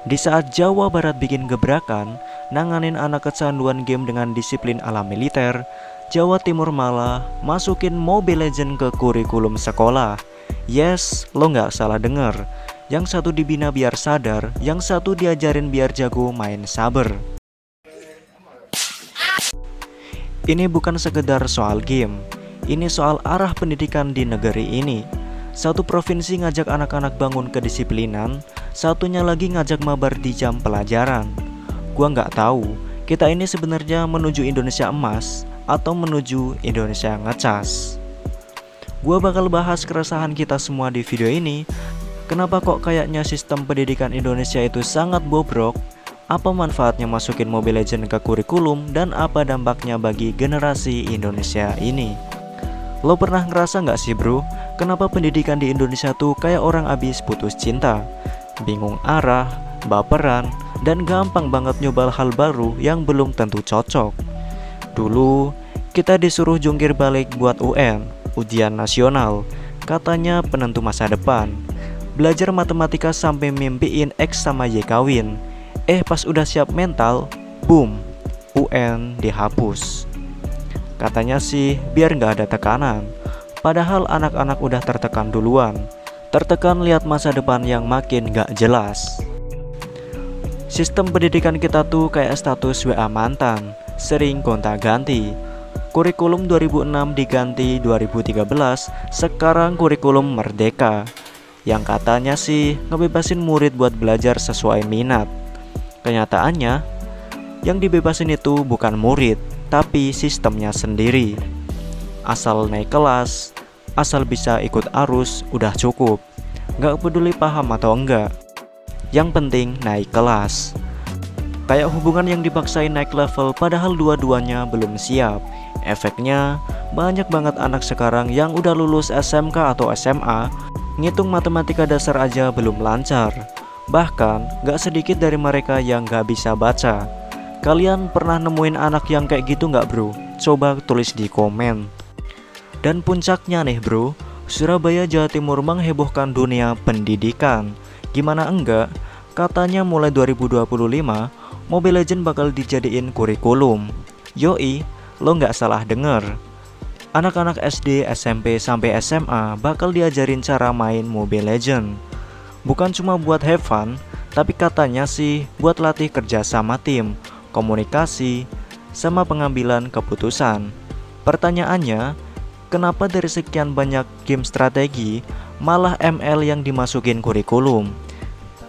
Di saat Jawa Barat bikin gebrakan, nanganin anak kecanduan game dengan disiplin ala militer, Jawa Timur malah masukin Mobile Legends ke kurikulum sekolah. Yes, lo nggak salah denger. Yang satu dibina biar sadar, yang satu diajarin biar jago main saber. Ini bukan sekedar soal game, ini soal arah pendidikan di negeri ini. Satu provinsi ngajak anak-anak bangun kedisiplinan, satunya lagi ngajak mabar di jam pelajaran. Gua nggak tahu, kita ini sebenarnya menuju Indonesia emas atau menuju Indonesia ngecas. Gua bakal bahas keresahan kita semua di video ini. Kenapa kok kayaknya sistem pendidikan Indonesia itu sangat bobrok? Apa manfaatnya masukin Mobile Legends ke kurikulum dan apa dampaknya bagi generasi Indonesia ini? Lo pernah ngerasa nggak sih bro, kenapa pendidikan di Indonesia tuh kayak orang abis putus cinta? Bingung arah, baperan, dan gampang banget nyoba hal baru yang belum tentu cocok. Dulu, kita disuruh jungkir balik buat UN, ujian nasional, katanya penentu masa depan. Belajar matematika sampai mimpiin X sama Y kawin. Pas udah siap mental, boom, UN dihapus. Katanya sih biar nggak ada tekanan. Padahal anak-anak udah tertekan duluan. Tertekan lihat masa depan yang makin nggak jelas. Sistem pendidikan kita tuh kayak status WA mantan, sering gonta-ganti. Kurikulum 2006 diganti 2013, sekarang kurikulum merdeka. Yang katanya sih ngebebasin murid buat belajar sesuai minat. Kenyataannya, yang dibebasin itu bukan murid, tapi sistemnya sendiri. Asal naik kelas, asal bisa ikut arus, udah cukup. Gak peduli paham atau enggak, yang penting naik kelas. Kayak hubungan yang dipaksain naik level padahal dua-duanya belum siap. Efeknya, banyak banget anak sekarang yang udah lulus SMK atau SMA, ngitung matematika dasar aja belum lancar. Bahkan, gak sedikit dari mereka yang gak bisa baca. Kalian pernah nemuin anak yang kayak gitu gak bro? Coba tulis di komen. Dan puncaknya nih bro, Surabaya Jawa Timur menghebohkan dunia pendidikan. Gimana enggak? Katanya mulai 2025, Mobile Legends bakal dijadiin kurikulum. Yoi, lo gak salah denger. Anak-anak SD, SMP, sampai SMA bakal diajarin cara main Mobile Legends. Bukan cuma buat have fun, tapi katanya sih buat latih kerja sama tim, komunikasi, sama pengambilan keputusan. Pertanyaannya, kenapa dari sekian banyak game strategi, malah ML yang dimasukin kurikulum?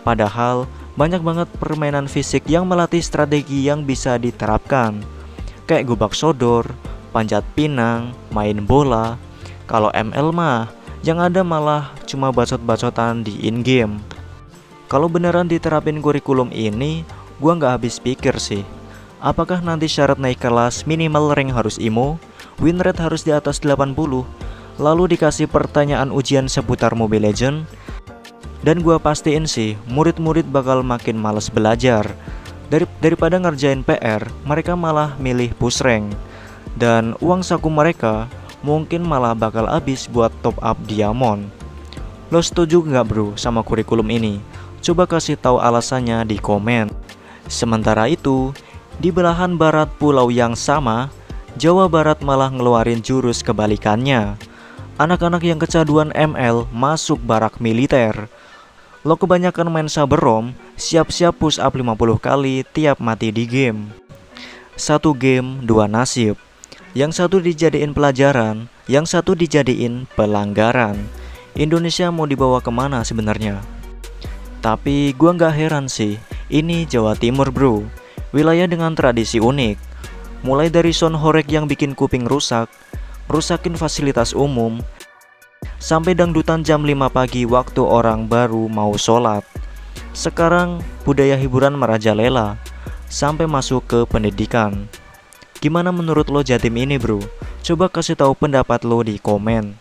Padahal banyak banget permainan fisik yang melatih strategi yang bisa diterapkan. Kayak gubak sodor, panjat pinang, main bola. Kalau ML mah yang ada malah cuma bacot-bacotan di in-game. Kalau beneran diterapin kurikulum ini, gua nggak habis pikir sih. Apakah nanti syarat naik kelas minimal rank harus IMO, win rate harus di atas 80, lalu dikasih pertanyaan ujian seputar Mobile Legends? Dan gua pastiin sih, murid-murid bakal makin males belajar. Daripada ngerjain PR, mereka malah milih push rank. Dan uang saku mereka mungkin malah bakal habis buat top up diamond. Lo setuju nggak bro sama kurikulum ini? Coba kasih tahu alasannya di komen. Sementara itu, di belahan barat pulau yang sama, Jawa Barat malah ngeluarin jurus kebalikannya. Anak-anak yang kecanduan ML masuk barak militer. Lo kebanyakan main saber rom, siap-siap push up 50 kali tiap mati di game. Satu game, dua nasib. Yang satu dijadiin pelajaran, yang satu dijadiin pelanggaran. Indonesia mau dibawa kemana sebenarnya? Tapi gua nggak heran sih, ini Jawa Timur bro, wilayah dengan tradisi unik. Mulai dari sound horeg yang bikin kuping rusak, rusakin fasilitas umum, sampai dangdutan jam 5 pagi waktu orang baru mau sholat. Sekarang budaya hiburan merajalela, sampai masuk ke pendidikan. Gimana menurut lo Jatim ini bro? Coba kasih tahu pendapat lo di komen.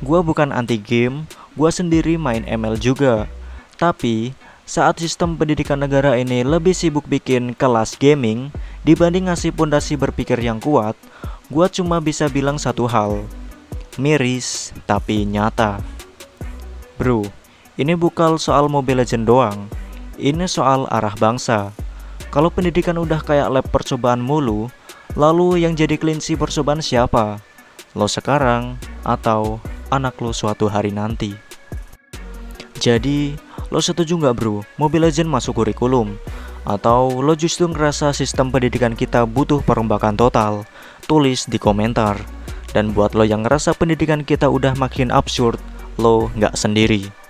Gua bukan anti game, gua sendiri main ML juga. Tapi saat sistem pendidikan negara ini lebih sibuk bikin kelas gaming dibanding ngasih pondasi berpikir yang kuat, gua cuma bisa bilang satu hal. Miris tapi nyata. Bro, ini bukan soal Mobile Legends doang. Ini soal arah bangsa. Kalau pendidikan udah kayak lab percobaan mulu, lalu yang jadi kelinci percobaan siapa? Lo sekarang atau anak lo suatu hari nanti? Jadi, lo setuju nggak bro, Mobile Legends masuk kurikulum? Atau lo justru ngerasa sistem pendidikan kita butuh perombakan total? Tulis di komentar. Dan buat lo yang ngerasa pendidikan kita udah makin absurd, lo nggak sendiri.